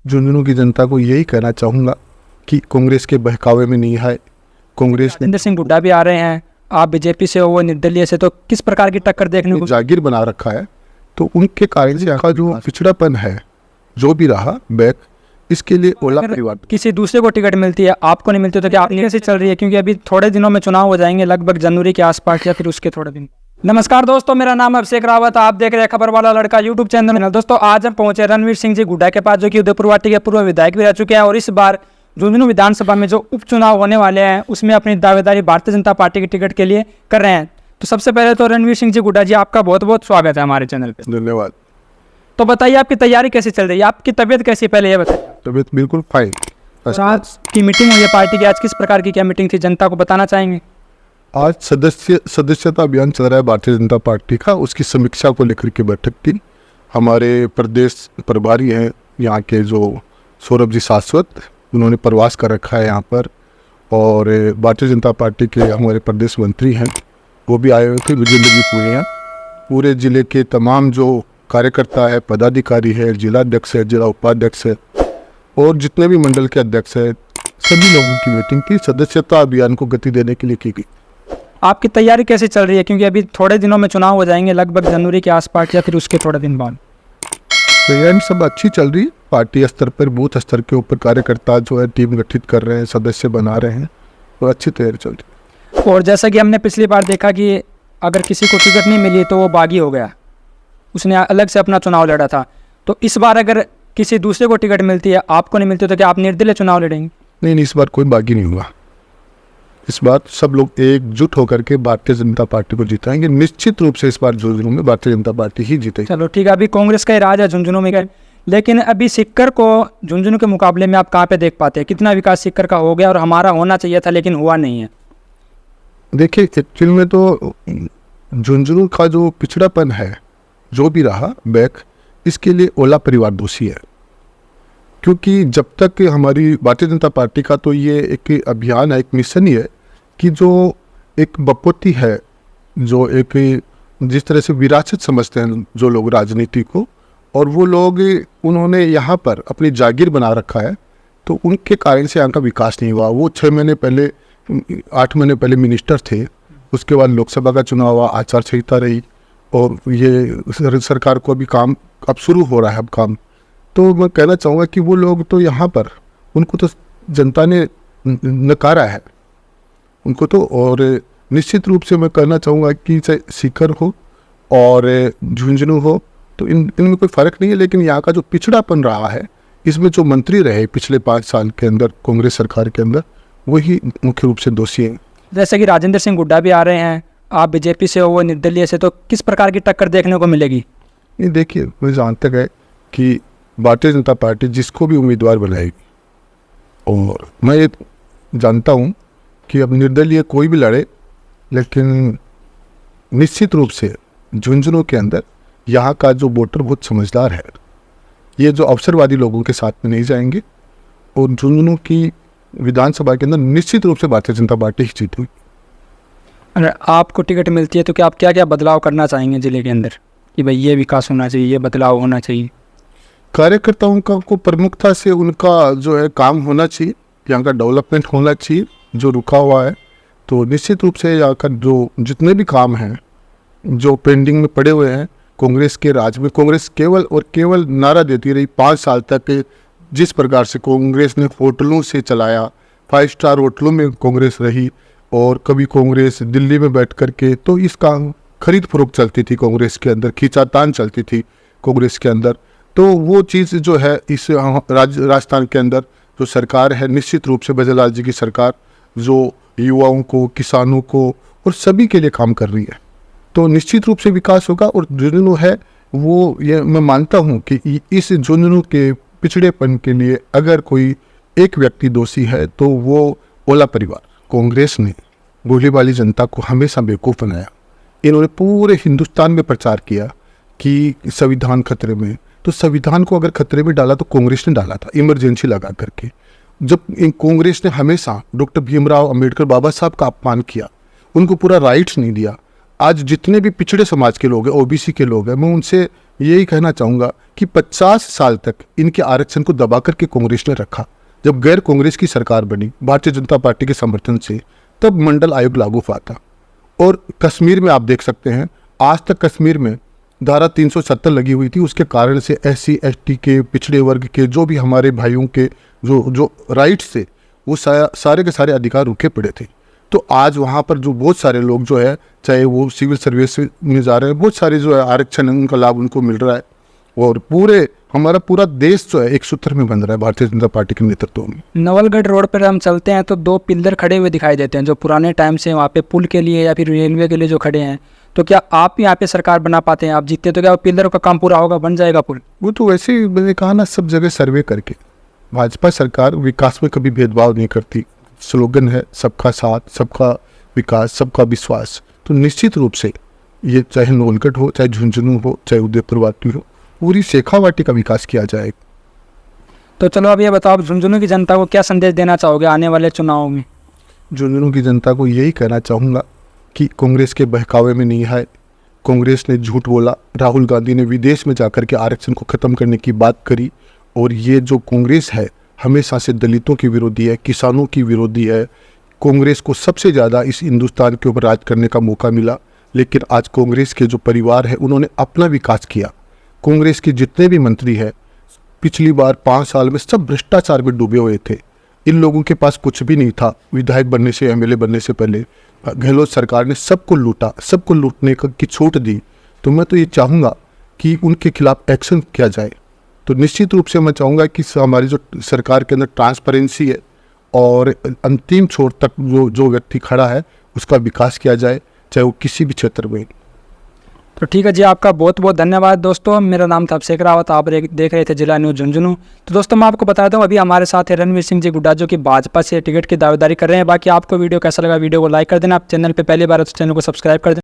झुंझुनू की जनता को यही कहना चाहूँगा कि कांग्रेस के बहकावे में नहीं आए। कांग्रेस राजेंद्र सिंह हुड्डा भी आ रहे हैं, आप बीजेपी से हो, वो निर्दलीय से, तो किस प्रकार की टक्कर देखने को? जागीर बना रखा है, तो उनके कारण से यहाँ का जो पिछड़ापन है जो भी रहा बैक, इसके लिए ओला परिवार किसी दूसरे को टिकट मिलती है, आपको नहीं मिलती, तो क्या आप कैसे चल रही है? क्योंकि अभी थोड़े दिनों में चुनाव हो जाएंगे, लगभग जनवरी के आसपास या फिर उसके थोड़े दिन। नमस्कार दोस्तों, मेरा नाम अभिषेक रावत, आप देख रहे हैं खबर वाला लड़का यूट्यूब चैनल। दोस्तों आज हम पहुंचे रणवीर सिंह जी हुड्डा के पास, जो कि उदयपुर वाटी के पूर्व विधायक भी रह चुके हैं और इस बार झुंझुनू विधानसभा में जो उपचुनाव होने वाले हैं उसमें अपनी दावेदारी भारतीय जनता पार्टी की टिकट के लिए कर रहे हैं। तो सबसे पहले तो रणवीर सिंह जी हुड्डा जी, आपका बहुत बहुत स्वागत है हमारे चैनल पे। धन्यवाद। तो बताइए आपकी तैयारी कैसी चल रही है, आपकी तबीयत कैसी है, पहले ये बताइए। तबीयत बिल्कुल फाइन। आज की मीटिंग हुई है पार्टी की, आज किस प्रकार की क्या मीटिंग थी, जनता को बताना चाहेंगे? आज सदस्यता अभियान चल रहा है भारतीय जनता पार्टी का, उसकी समीक्षा को लेकर के बैठक थी। हमारे प्रदेश प्रभारी हैं यहाँ के जो सौरभ जी शाश्वत, उन्होंने प्रवास कर रखा है यहाँ पर, और भारतीय जनता पार्टी के हमारे प्रदेश मंत्री हैं वो भी आए हुए थे। विजय पूर्णिया पूरे ज़िले के तमाम जो कार्यकर्ता है, पदाधिकारी है, जिलाध्यक्ष है, जिला उपाध्यक्ष है और जितने भी मंडल के अध्यक्ष हैं, सभी लोगों की मीटिंग की सदस्यता अभियान को गति देने के लिए की गई। आपकी तैयारी कैसे चल रही है? क्योंकि अभी थोड़े दिनों में चुनाव हो जाएंगे, लगभग जनवरी के आसपास या फिर उसके थोड़े दिन बाद। तैयारी सब अच्छी चल रही है। पार्टी स्तर पर, बूथ स्तर के ऊपर कार्यकर्ता जो है टीम गठित कर रहे हैं, सदस्य बना रहे हैं और अच्छी तैयारी चल रही है। और जैसा कि हमने पिछली बार देखा कि अगर किसी को टिकट नहीं मिली तो वो बागी हो गया, उसने अलग से अपना चुनाव लड़ा था। तो इस बार अगर किसी दूसरे को टिकट मिलती है, आपको नहीं मिलती, तो क्या आप निर्दलीय चुनाव लड़ेंगे? नहीं, इस बार कोई बागी नहीं हुआ। इस बार सब लोग एकजुट होकर के भारतीय जनता पार्टी को जिताएंगे। निश्चित रूप से इस बार झुंझुनू में भारतीय जनता पार्टी ही जीतेगी। चलो ठीक है, अभी कांग्रेस का ही राज है झुंझुनू में, लेकिन अभी सिक्कर को झुंझुनू के मुकाबले में आप कहाँ पे देख पाते हैं? कितना विकास सिक्कर का हो गया और हमारा होना चाहिए था लेकिन हुआ नहीं है? देखिए, एक्चुअल में तो झुंझुनू का जो पिछड़ापन है जो भी रहा बैक, इसके लिए ओला परिवार दोषी है। क्योंकि जब तक हमारी भारतीय जनता पार्टी का तो ये एक अभियान है, एक मिशन ही है कि जो एक बपौती है, जो एक जिस तरह से विरासत समझते हैं जो लोग राजनीति को, और वो लोग उन्होंने यहाँ पर अपनी जागीर बना रखा है, तो उनके कारण से यहाँ का विकास नहीं हुआ। वो 6 महीने पहले, 8 महीने पहले मिनिस्टर थे, उसके बाद लोकसभा का चुनाव हुआ, आचार संहिता रही और ये सरकार को अभी काम अब शुरू हो रहा है अब काम। तो मैं कहना चाहूँगा कि वो लोग तो यहाँ पर, उनको तो जनता ने नकारा है उनको तो। और निश्चित रूप से मैं कहना चाहूँगा कि चाहे सीकर हो और झुंझुनू हो, तो इनमें कोई फ़र्क नहीं है, लेकिन यहाँ का जो पिछड़ापन रहा है, इसमें जो मंत्री रहे पिछले 5 साल के अंदर कांग्रेस सरकार के अंदर, वही मुख्य रूप से दोषी हैं। जैसे कि राजेंद्र सिंह हुड्डा भी आ रहे हैं, आप बीजेपी से हो, वो निर्दलीय से, तो किस प्रकार की टक्कर देखने को मिलेगी? ये देखिए, मुझे जहाँ तक है कि भारतीय जनता पार्टी जिसको भी उम्मीदवार बनाएगी, और मैं ये जानता हूँ कि अब निर्दलीय कोई भी लड़े, लेकिन निश्चित रूप से झुंझुनू के अंदर यहाँ का जो वोटर बहुत समझदार है, ये जो अवसरवादी लोगों के साथ में नहीं जाएंगे, और झुंझुनू की विधानसभा के अंदर निश्चित रूप से भारतीय जनता पार्टी ही जीतेगी। अगर आपको टिकट मिलती है तो क्या आप क्या क्या बदलाव करना चाहेंगे जिले के अंदर, कि भाई ये विकास होना चाहिए, ये बदलाव होना चाहिए? कार्यकर्ताओं का को प्रमुखता से उनका जो है काम होना चाहिए, यहाँ का डेवलपमेंट होना चाहिए जो रुका हुआ है। तो निश्चित रूप से यहाँ का जो जितने भी काम हैं जो पेंडिंग में पड़े हुए हैं, कांग्रेस के राज में कांग्रेस केवल और केवल नारा देती रही 5 साल तक। जिस प्रकार से कांग्रेस ने होटलों से चलाया, 5 स्टार होटलों में कांग्रेस रही, और कभी कांग्रेस दिल्ली में बैठ कर के, तो इसका खरीद फरोख्त चलती थी कांग्रेस के अंदर, खींचातान चलती थी कांग्रेस के अंदर। तो वो चीज़ जो है इस राजस्थान के अंदर जो सरकार है, निश्चित रूप से बजरलाल जी की सरकार, जो युवाओं को, किसानों को और सभी के लिए काम कर रही है, तो निश्चित रूप से विकास होगा। और झुंझुनू है वो, ये मैं मानता हूँ कि इस झुंझुनू के पिछड़ेपन के लिए अगर कोई एक व्यक्ति दोषी है तो वो ओला परिवार। कांग्रेस ने भोली वाली जनता को हमेशा बेवकूफ़ बनाया। इन्होंने पूरे हिंदुस्तान में प्रचार किया कि संविधान खतरे में, तो संविधान को अगर खतरे में डाला तो कांग्रेस ने डाला था इमरजेंसी लगा करके। जब कांग्रेस ने हमेशा डॉक्टर भीमराव अंबेडकर बाबा साहब का अपमान किया, उनको पूरा राइट्स नहीं दिया। आज जितने भी पिछड़े समाज के लोग हैं, ओबीसी के लोग हैं, मैं उनसे यही कहना चाहूँगा कि 50 साल तक इनके आरक्षण को दबा करके कांग्रेस ने रखा। जब गैर कांग्रेस की सरकार बनी भारतीय जनता पार्टी के समर्थन से, तब मंडल आयोग लागू हुआ था। और कश्मीर में आप देख सकते हैं, आज तक कश्मीर में धारा 370 लगी हुई थी। उसके कारण से SC ST के, पिछड़े वर्ग के, जो भी हमारे भाइयों के जो राइट्स थे, वो सारे के सारे अधिकार रुके पड़े थे। तो आज वहाँ पर जो बहुत सारे लोग जो है, चाहे वो सिविल सर्विस में जा रहे हैं, बहुत सारे जो है आरक्षण उनका लाभ उनको मिल रहा है। और हमारा पूरा देश जो है एक सूत्र में बंध रहा है भारतीय जनता पार्टी के नेतृत्व में। नवलगढ़ रोड पर हम चलते हैं तो 2 पिलर खड़े हुए दिखाई देते हैं, जो पुराने टाइम से वहाँ पे पुल के लिए या फिर रेलवे के लिए जो खड़े हैं। तो क्या आप यहाँ पे सरकार बना पाते हैं? आप जीतते तो क्या वो पिलरों का काम पूरा होगा, बन जाएगा पुल? वो तो वैसे ही मैंने कहा ना, सब जगह सर्वे करके भाजपा सरकार विकास में कभी भेदभाव नहीं करती। स्लोगन है सबका साथ, सबका विकास, सबका विश्वास। तो निश्चित रूप से ये चाहे नवलगढ़ हो, चाहे झुंझुनू हो, चाहे उदयपुर वाटी हो, पूरी शेखावाटी का विकास किया जाए। तो चलो अब ये बताओ, आप झुंझुनू की जनता को क्या संदेश देना चाहोगे आने वाले चुनाव में? झुंझुनू की जनता को यही कहना चाहूँगा कि कांग्रेस के बहकावे में नहीं आए। कांग्रेस ने झूठ बोला, राहुल गांधी ने विदेश में जाकर के आरक्षण को ख़त्म करने की बात करी। और ये जो कांग्रेस है हमेशा से दलितों की विरोधी है, किसानों की विरोधी है। कांग्रेस को सबसे ज़्यादा इस हिंदुस्तान के ऊपर राज करने का मौका मिला, लेकिन आज कांग्रेस के जो परिवार है उन्होंने अपना विकास किया। कांग्रेस के जितने भी मंत्री हैं पिछली बार 5 साल में सब भ्रष्टाचार में डूबे हुए थे। इन लोगों के पास कुछ भी नहीं था। विधायक बनने से, MLA बनने से पहले गहलोत सरकार ने सबको लूटा, सबको लूटने की छूट दी। तो मैं तो ये चाहूँगा कि उनके खिलाफ एक्शन किया जाए। तो निश्चित रूप से मैं चाहूँगा कि हमारी जो सरकार के अंदर ट्रांसपेरेंसी है और अंतिम छोर तक जो व्यक्ति खड़ा है उसका विकास किया जाए, चाहे वो किसी भी क्षेत्र में। तो ठीक है जी, आपका बहुत बहुत धन्यवाद दोस्तों। मेरा नाम था अभिषेक रावत, आप देख रहे थे जिला न्यूज़ झुंझुनू। तो दोस्तों मैं आपको बता दूं, अभी हमारे साथ है रणवीर सिंह जी गुड्डा, जो कि भाजपा से टिकट की दावेदारी कर रहे हैं। बाकी आपको वीडियो कैसा लगा, वीडियो को लाइक कर देना। आप चैनल पे पहली बार है तो चैनल को सब्सक्राइब कर देना।